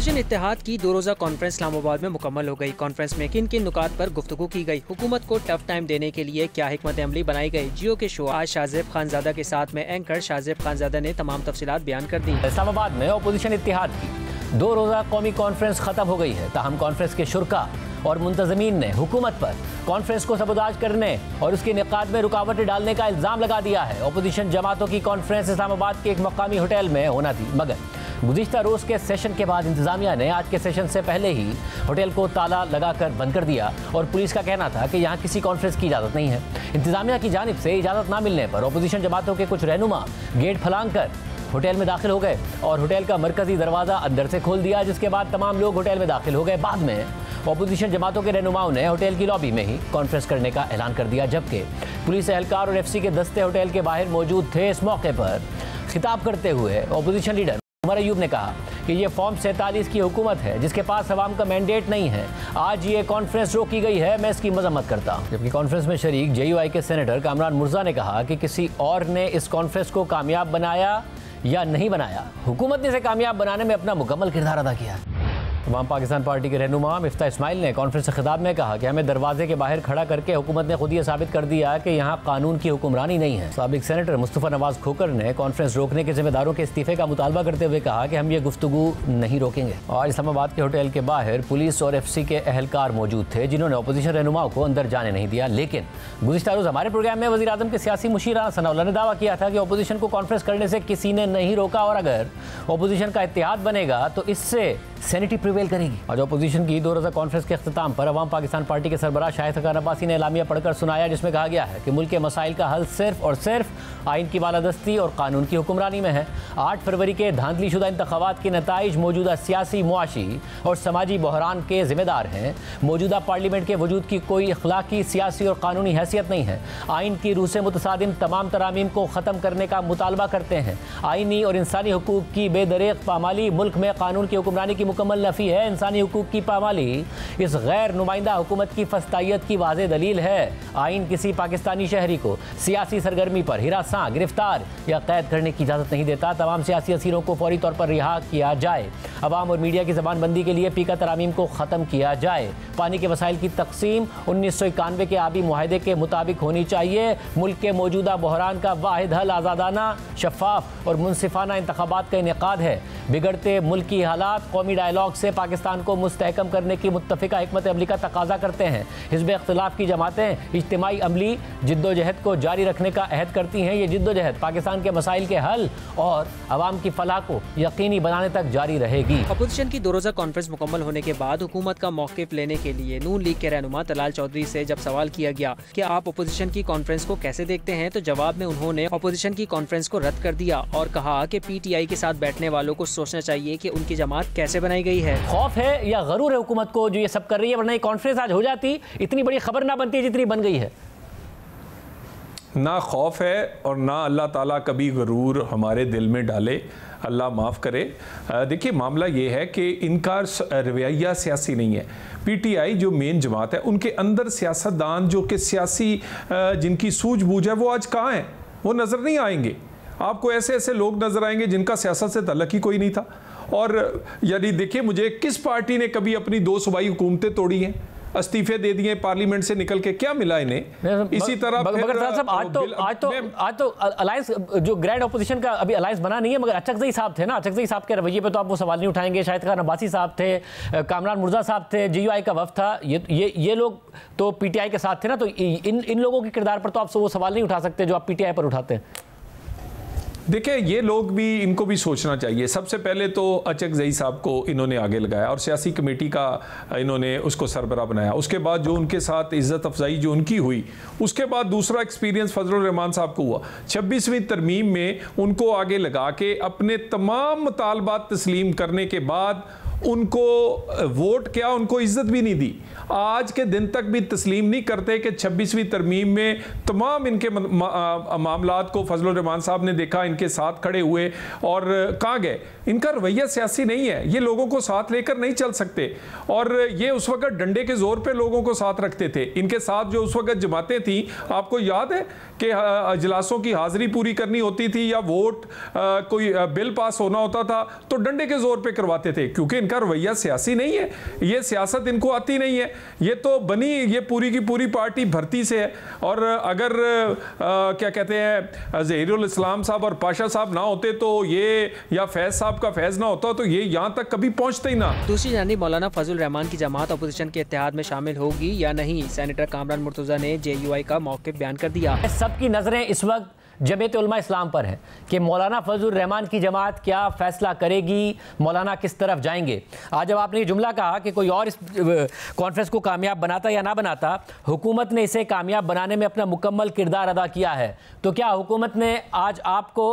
Opposition इत्तेहाद की 2 रोज़ा conference Islamabad में मुकम्मल हो गई। कॉन्फ्रेंस में किन किन नुकात पर गुफ्तगू की गई, हुकूमत को टफ टाइम देने के लिए क्या हिकमत अमली बनाई गई। जियो के शो आज शाहजेब खानजादा के साथ में एंकर शाहजेब खानजादा ने तमाम तफसीलात बयान कर दी। इस्लामाबाद में अपोजिशन इत्तेहाद की 2 रोज़ा कौमी कॉन्फ्रेंस खत्म हो गई है। ताहम कॉन्फ्रेंस के शुरका और मुंतज़मीन ने हुकूमत पर कॉन्फ्रेंस को सबोताज करने और उसके इनेकाद में रुकावटें डालने का इल्ज़ाम लगा दिया है। अपोजिशन जमातों की कॉन्फ्रेंस इस्लामाबाद के एक मकामी होटल में होना थी, मगर गुज़िश्ता रोज़ के सेशन के बाद इंतज़ामिया ने आज के सेशन से पहले ही होटल को ताला लगाकर बंद कर दिया और पुलिस का कहना था कि यहाँ किसी कॉन्फ्रेंस की इजाज़त नहीं है। इंतज़ामिया की जानिब से इजाज़त ना मिलने पर अपोजिशन जमातों के कुछ रहनुमा गेट फलांग कर होटल में दाखिल हो गए और होटल का मरकजी दरवाज़ा अंदर से खोल दिया, जिसके बाद तमाम लोग होटल में दाखिल हो गए। बाद में अपोजिशन जमातों के रहनुमाओं ने होटल की लॉबी में ही कॉन्फ्रेंस करने का ऐलान कर दिया, जबकि पुलिस एहलकार और FC के दस्ते होटल के बाहर मौजूद थे। इस मौके पर खिताब करते हुए अपोजिशन लीडर उमर अयूब ने कहा कि ये फॉर्म 47 की हुकूमत है जिसके पास अवाम का मैंडेट नहीं है। आज ये कॉन्फ्रेंस रोकी गई है, मैं इसकी मजम्मत करता हूँ। जबकि कॉन्फ्रेंस में शरीक JUI के सेनेटर कामरान मुर्जा ने कहा कि किसी और ने इस कॉन्फ्रेंस को कामयाब बनाया या नहीं बनाया, हुकूमत ने इसे कामयाब बनाने में अपना मुकम्मल किरदार अदा किया। अवाम पाकिस्तान पार्टी के रहनुमा मिफ्ता इस्माइल ने कॉन्फ्रेंस से खिताब में कहा कि हमें दरवाजे के बाहर खड़ा करके हुकूमत ने खुद ये साबित कर दिया कि यहाँ कानून की हुक्मरानी नहीं है। साबिक सेनेटर मुस्तफ़ा नवाज खोकर ने कॉन्फ्रेंस रोकने के जिम्मेदारों के इस्तीफे का मुतालबा करते हुए कहा कि हम ये गुफ्तगू नहीं रोकेंगे। आज इस्लामाबाद के होटल के बाहर पुलिस और FC के एहलकार मौजूद थे जिन्होंने अपोजिशन रहनुमाओं को अंदर जाने नहीं दिया। लेकिन गुज़िश्ता रोज़ हमारे प्रोग्राम में वज़ीर आज़म के सियासी मुशीर राना सनाउल्लाह ने दावा किया था कि अपोजिशन को कॉन्फ्रेंस करने से किसी ने नहीं रोका और अगर अपोजिशन का इत्तेहाद बनेगा तो इससे सैनिटी प्रिवेल करेगी। आज अपोजिशन की 2 रोज़ा कॉन्फ्रेंस के अख्ताम पर अवाम पाकिस्तान पार्टी के सरबराह शाहिद खान अब्बासी ने एलामिया पढ़कर सुनाया, जिसमें कहा गया है कि मुल्क के मसाइल का हल सिर्फ और सिर्फ आइन की बालादस्ती और कानून की हुक्मरानी में है। 8 फरवरी के धांधलीशुदा इंतखाबात के नताइज मौजूदा सियासी, मुआशी और समाजी बहरान के जिम्मेदार हैं। मौजूदा पार्लियामेंट के वजूद की कोई अखलाकी, सियासी और कानूनी हैसियत नहीं है। आइन की रूह से मुतसादिम तमाम तरामीम को ख़त्म करने का मुतालबा करते हैं। आइनी और इंसानी हुकूक की बेदरेक पामाली मुल्क में कानून की हुक्मरानी की मुकम्मल नफ़ी है। इंसानी हुकूक की पामाली इस गैर नुमाइंदा हुकूमत की फस्तायत की वाज़े दलील है। आइन किसी पाकिस्तानी शहरी को सियासी सरगर्मी पर हिरासां, गिरफ्तार या कैद करने की इजाज़त नहीं देता। तमाम सियासी असीरों को फौरी तौर पर रिहा किया जाए। अवाम और मीडिया की ज़बानबंदी के लिए पीका तरामीम को ख़त्म किया जाए। पानी के वसाइल की तकसीम 1991 के आबी मुआहदे के मुताबिक होनी चाहिए। मुल्क के मौजूदा बहरान का वाहिद हल आज़ादाना, शफाफ और मुनसिफाना इंतखाबात का इनेकाद है। बिगड़ते मुल्की हालात कौमी डायलॉग से पाकिस्तान को मुस्तहकम करने की मुत्तफ़िका हिकमत अमली का तकाजा करते हैं। हिज़्ब इख्तिलाफ की जमातें इज्तिमाई अमली जिद्दोजहद को जारी रखने का अहद करती हैं। ये जिद्दोजहद पाकिस्तान के मसाइल के हल और अवाम की फलाह को यकीनी बनाने तक जारी रहेगी। अपोजिशन की 2 रोज़ा कॉन्फ्रेंस मुकम्मल होने के बाद हुकूमत का मौक़िफ़ लेने के लिए नून लीग के रहनुमा तलाल चौधरी से जब सवाल किया गया कि आप अपोजिशन की कॉन्फ्रेंस को कैसे देखते हैं, तो जवाब में उन्होंने अपोजिशन की कॉन्फ्रेंस को रद्द कर दिया और कहा कि PTI के साथ बैठने वालों को सोचना चाहिए कि उनकी जमात कैसे बनाई गई है। खौफ है या गरूर है हुकूमत को जो ये सब कर रही है, वरना ये कॉन्फ्रेंस आज हो जाती इतनी बड़ी खबर ना बनती जितनी बन गई है। ना खौफ है और ना अल्लाह ताला कभी गरूर हमारे दिल में डाले, अल्लाह माफ़ करे। देखिए मामला ये है कि इनका रवैया सियासी नहीं है। PTI जो मेन जमात है उनके अंदर सियासतदान जो कि सियासी जिनकी सूझबूझ है वो आज कहाँ हैं, वो नज़र नहीं आएंगे। आपको ऐसे ऐसे लोग नज़र आएंगे जिनका सियासत से तल्लुक़ ही कोई नहीं था। और यानी देखिए मुझे किस पार्टी ने कभी अपनी 2 सूबाई हुकूमतें तोड़ी हैं, इस्तीफे दे दिए पार्लियामेंट से निकल के, क्या मिला इन्हें? इसी तरह मगर आज तो अलायंस जो ग्रैंड अपोजिशन का अभी अलायंस बना नहीं है, मगर अचकज़ई साहब थे ना, अचकज़ई साहब के रवैये पे तो आप वो सवाल नहीं उठाएंगे। शाहिद खान अब्बासी साहब थे, कामरान मुर्जा साहब थे, JUI का वफ़द था, ये लोग तो PTI के साथ थे ना, तो इन लोगों के किरदार पर तो आप वो सवाल नहीं उठा सकते जो आप PTI पर उठाते हैं। देखिए ये लोग भी, इनको भी सोचना चाहिए। सबसे पहले तो अचकज़ई साहब को इन्होंने आगे लगाया और सियासी कमेटी का इन्होंने उसको सरबराह बनाया। उसके बाद जो उनके साथ इज़्ज़त अफजाई जो उनकी हुई, उसके बाद दूसरा एक्सपीरियंस फजलुर रहमान साहब को हुआ। 26वीं तरमीम में उनको आगे लगा के अपने तमाम मुतालबात तस्लीम करने के बाद उनको वोट क्या, उनको इज्जत भी नहीं दी। आज के दिन तक भी तस्लीम नहीं करते कि 26वीं तरमीम में तमाम इनके मामलात को फजलुर रहमान साहब ने देखा, इनके साथ खड़े हुए और कहाँ गए। इनका रवैया सियासी नहीं है, ये लोगों को साथ लेकर नहीं चल सकते। और ये उस वक्त डंडे के जोर पे लोगों को साथ रखते थे। इनके साथ जो उस वक्त जमातें थी, आपको याद है कि अजलासों की हाजिरी पूरी करनी होती थी या वोट कोई बिल पास होना होता था तो डंडे के जोर पे करवाते थे, क्योंकि इनका रवैया सियासी नहीं है, ये सियासत इनको आती नहीं है, ये तो बनी ये पूरी की पूरी पार्टी भर्ती से है। और अगर क्या कहते हैं ज़हीरुल इस्लाम साहब और पाशा साहब ना होते तो ये, या फैज़ साहब का फैज़ ना होता तो ये यहाँ तक कभी पहुँचते ही ना। दूसरी जानिब मौलाना फजल रहमान की जमात अपोजिशन के इत्तेहाद में शामिल होगी या नहीं, सेनेटर कामरान मुर्तज़ा ने JUI का मौक़िफ़ बयान कर दिया। सबकी नजरें इस वक्त जमीयत उलमा इस्लाम पर है कि मौलाना फजल रहमान की जमात क्या फैसला करेगी, मौलाना किस तरफ जाएंगे। आज जब आपने ये जुमला कहा कि कोई और इस कॉन्फ्रेंस को कामयाब बनाता या ना बनाता, हुकूमत ने इसे कामयाब बनाने में अपना मुकम्मल किरदार अदा किया है, तो क्या हुकूमत ने आज आपको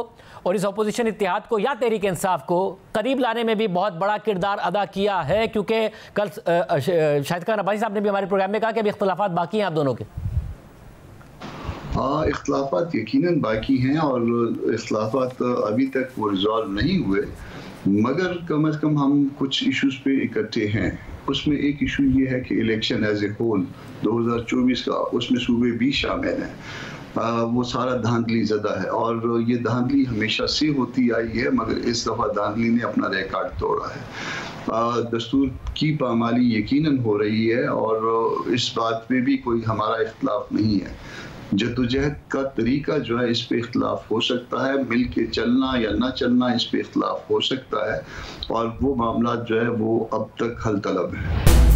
और इस अपोजिशन इत्तेहाद को या तहरीक इंसाफ को करीब लाने में भी बहुत बड़ा किरदार अदा किया है? क्योंकि कल शाहिद खान अब्बासी साहब ने भी हमारे प्रोग्राम में कहा कि अभी इख्तलाफात बाकी हैं आप दोनों के। हाँ, इख्तलाफात यकीनन बाकी हैं और इख्तलाफात अभी तक वो रिजॉल्व नहीं हुए, मगर कम अज़ कम हम कुछ इश्यूज़ पे इकट्ठे हैं। उसमें एक इशू ये है कि इलेक्शन एज ए होल 2024 का, उसमें सूबे भी शामिल हैं, वो सारा धांधली ज़दा है और ये धांधली हमेशा से होती आई है, मगर इस दफ़ा धांधली ने अपना रिकॉर्ड तोड़ा है। दस्तूर की पामाली यकीनन हो रही है और इस बात में भी कोई हमारा इख्तलाफ नहीं है। जद्दोजहद का तरीका जो है इस पे इख्तलाफ हो सकता है, मिल के चलना या ना चलना इस पे इख्तलाफ हो सकता है, और वो मामला जो है वो अब तक हल तलब है।